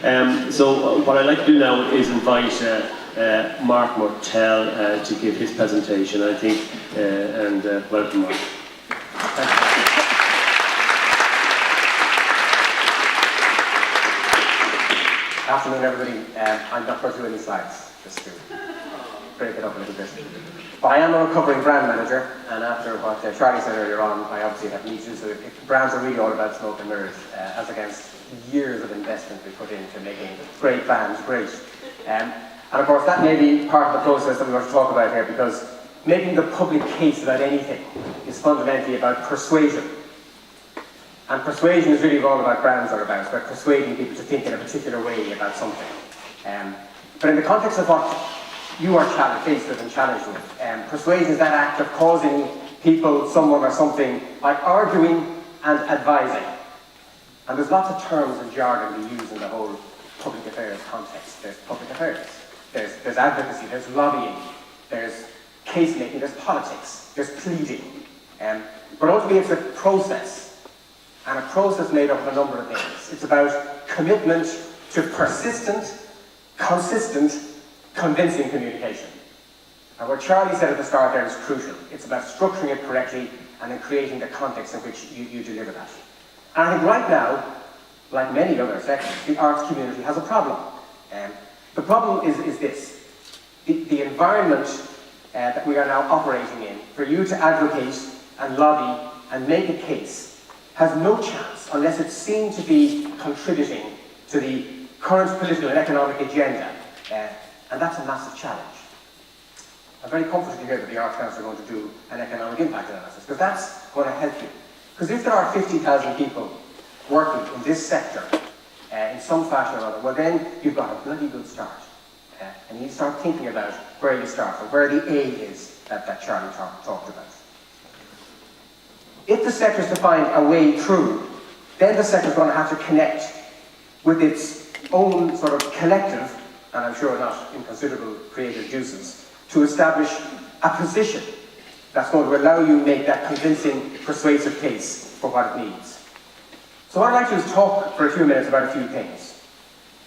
So what I'd like to do now is invite Mark Mortell to give his presentation, I think, and welcome, Mark. Thank you. Afternoon, everybody. I'm not going to do any slides, just to break it up a little bit. But I am a recovering brand manager, and after what Charlie said earlier on, I obviously have needs to. So brands are really all about smoke and mirrors, as against years of investment we put into making great brands great. And of course, that may be part of the process that we want to talk about here, because making the public case about anything is fundamentally about persuasion. And persuasion is really all about brands are about persuading people to think in a particular way about something. But in the context of what you are faced with and challenged with, persuasion is that act of causing people, someone or something, by arguing and advising. And there's lots of terms and jargon we use in the whole public affairs context. There's public affairs, there's advocacy, there's lobbying, there's case making, there's politics, there's pleading. But ultimately it's a process. And a process made up of a number of things. It's about commitment to persistent, consistent, convincing communication. And what Charlie said at the start there is crucial. It's about structuring it correctly and then creating the context in which you deliver that. And I think right now, like many other sectors, the arts community has a problem. The problem is this. The environment that we are now operating in, for you to advocate and lobby and make a case, has no chance unless it's seen to be contributing to the current political and economic agenda. And that's a massive challenge. I'm very comforted to hear that the Arts Council are going to do an economic impact analysis, because that's going to help you. Because if there are 50,000 people working in this sector in some fashion or other, well then you've got a bloody good start. And you start thinking about where you start from, where the A is that Charlie talked about. If the sector is to find a way through, then the sector is going to have to connect with its own sort of collective, and I'm sure not inconsiderable creative juices, to establish a position that's going to allow you to make that convincing, persuasive case for what it needs. So what I'd like to do is talk for a few minutes about a few things.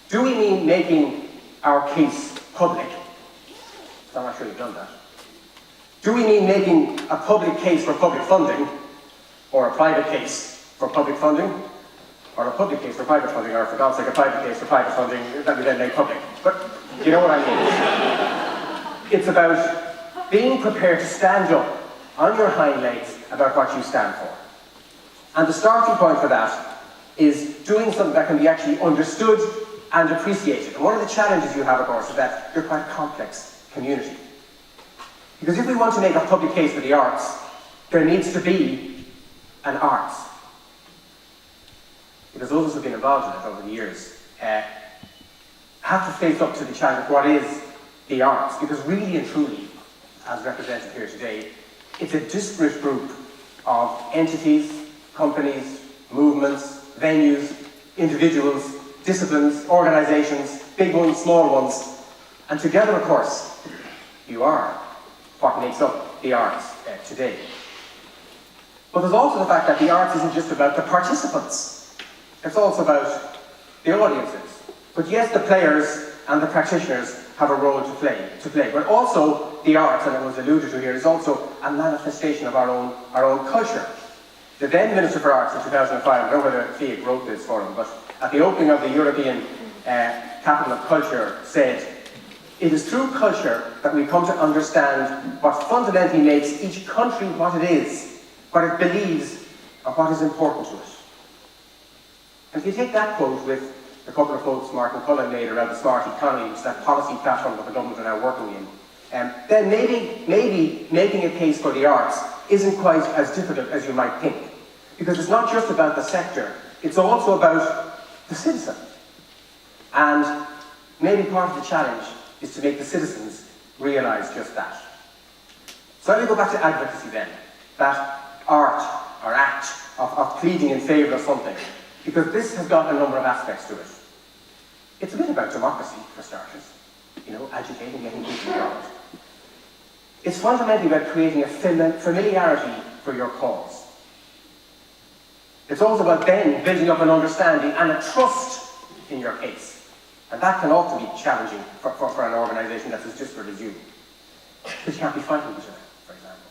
Do we mean making our case public? I'm not sure you've done that. Do we mean making a public case for public funding, or a private case for public funding, or a public case for private funding, or for God's sake, a private case for private funding that we then make public? But you know what I mean. It's about being prepared to stand up on your hind legs about what you stand for. And the starting point for that is doing something that can be actually understood and appreciated. And one of the challenges you have, of course, is that you're quite a complex community. Because if we want to make a public case for the arts, there needs to be an arts. Because those of us who have been involved in it over the years have to face up to the challenge of what is the arts. Because really and truly, as represented here today, it's a disparate group of entities, companies, movements, venues, individuals, disciplines, organisations, big ones, small ones. And together, of course, you are what makes up the arts today. But there's also the fact that the arts isn't just about the participants. It's also about the audiences. But yes, the players and the practitioners have a role to play. But also the arts, and it was alluded to here, is also a manifestation of our own culture. The then Minister for Arts in 2005, I don't know whether Fiach wrote this for him, but at the opening of the European Capital of Culture said, "It is through culture that we come to understand what fundamentally makes each country what it is, what it believes, and what is important to it." And if you take that quote with a couple of quotes Mark and Cullen made around the smart economy, which is that policy platform that the government are now working in, then maybe making a case for the arts isn't quite as difficult as you might think. Because it's not just about the sector, it's also about the citizen. And maybe part of the challenge is to make the citizens realise just that. So let me go back to advocacy then. That art or act of pleading in favour of something, because this has got a number of aspects to it. It's a bit about democracy, for starters, agitating, getting people involved. It's fundamentally about creating a familiarity for your cause. It's also about then building up an understanding and a trust in your case. And that can often be challenging for an organisation that's as disparate as you. Because you can't be fighting each other, for example.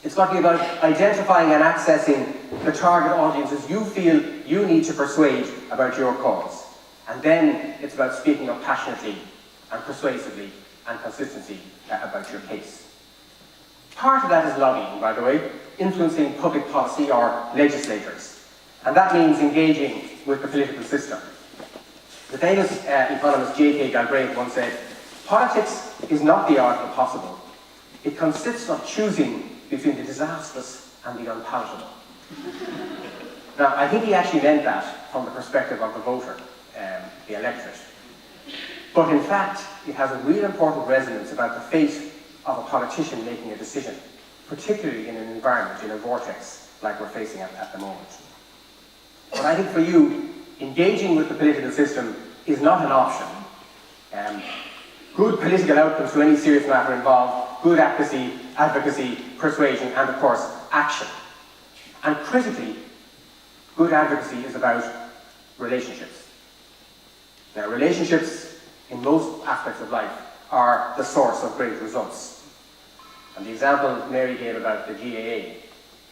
It's got to be about identifying and accessing the target audiences you feel you need to persuade about your cause. And then it's about speaking up passionately and persuasively and consistently about your case. Part of that is lobbying, by the way, influencing public policy or legislators. And that means engaging with the political system. The famous economist J.K. Galbraith once said, "Politics is not the art of the possible. It consists of choosing between the disastrous and the unpalatable." Now, I think he actually meant that from the perspective of the voter, the electorate. But in fact, it has a real important resonance about the fate of a politician making a decision, particularly in an environment, in a vortex like we're facing at the moment. But I think for you, engaging with the political system is not an option. Good political outcomes to any serious matter involve good advocacy, persuasion, and of course, action. And critically, good advocacy is about relationships. Now, relationships in most aspects of life are the source of great results. And the example Mary gave about the GAA,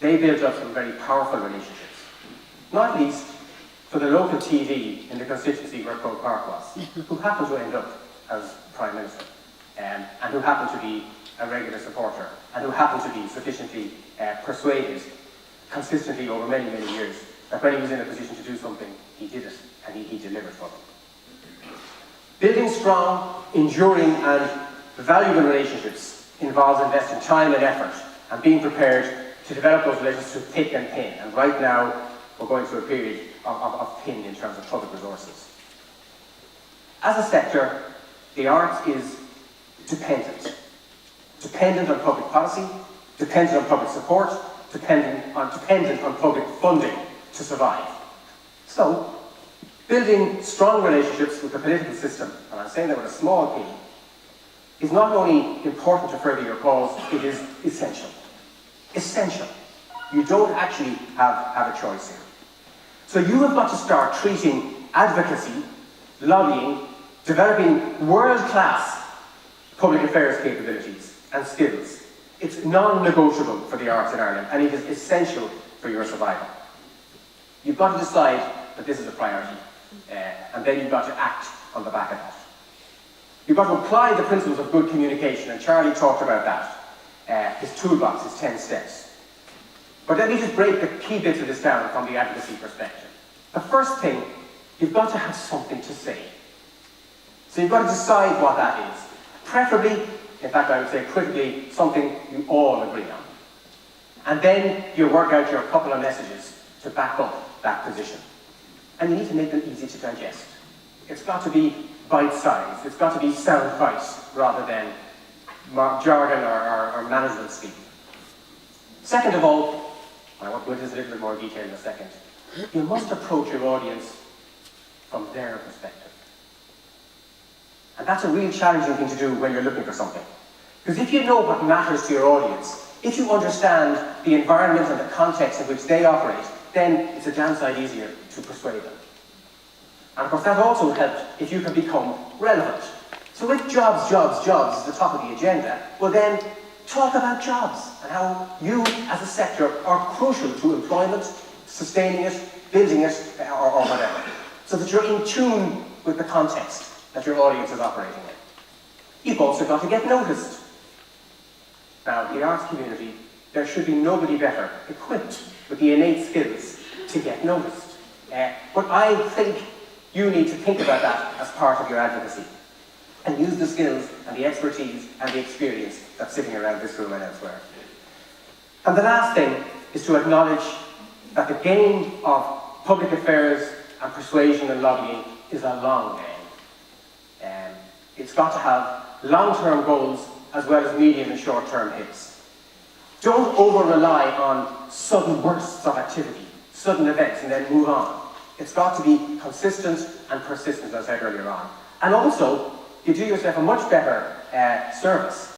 they built up some very powerful relationships. Not least for the local TV in the constituency where Cloake was, who happened to end up as Prime Minister, and who happened to be a regular supporter, and who happened to be sufficiently persuaded consistently over many, many years that when he was in a position to do something, he did it, and he delivered for them. Building strong, enduring, and valuable relationships involves investing time and effort and being prepared to develop those relationships through thick and thin. And right now, we're going through a period of thin in terms of public resources. As a sector, the arts is dependent. Dependent on public policy, dependent on public support, dependent on public funding to survive. So, building strong relationships with the political system, and I'm saying that with a small p, is not only important to further your cause, it is essential. Essential. You don't actually have a choice here. So you have got to start treating advocacy, lobbying, developing world-class public affairs capabilities and skills. It's non-negotiable for the arts in Ireland, and it is essential for your survival. You've got to decide that this is a priority, and then you've got to act on the back of that. You've got to apply the principles of good communication, and Charlie talked about that, his toolbox, his 10 steps. But let me just break the key bits of this down from the advocacy perspective. The first thing, you've got to have something to say. So you've got to decide what that is. Preferably, in fact I would say critically, something you all agree on. And then you work out your couple of messages to back up that position. And you need to make them easy to digest. It's got to be bite-sized. It's got to be sound advice rather than jargon or management speak. Second of all, I want to go into this a little bit more detail in a second, you must approach your audience from their perspective. And that's a real challenging thing to do when you're looking for something. Because if you know what matters to your audience, if you understand the environment and the context in which they operate, then it's a damn sight easier to persuade them. And of course that also helps if you can become relevant. So if jobs is the top of the agenda, well then talk about jobs and how you as a sector are crucial to employment, sustaining it, building it, or whatever. So that you're in tune with the context that your audience is operating in. You've also got to get noticed. Now, the arts community, there should be nobody better equipped with the innate skills to get noticed. But I think you need to think about that as part of your advocacy and use the skills and the expertise and the experience that's sitting around this room and elsewhere. And the last thing is to acknowledge that the game of public affairs and persuasion and lobbying is a long game. It's got to have long-term goals as well as medium and short-term hits. Don't over-rely on sudden bursts of activity, sudden events, and then move on. It's got to be consistent and persistent, as I said earlier on. And also, you do yourself a much better service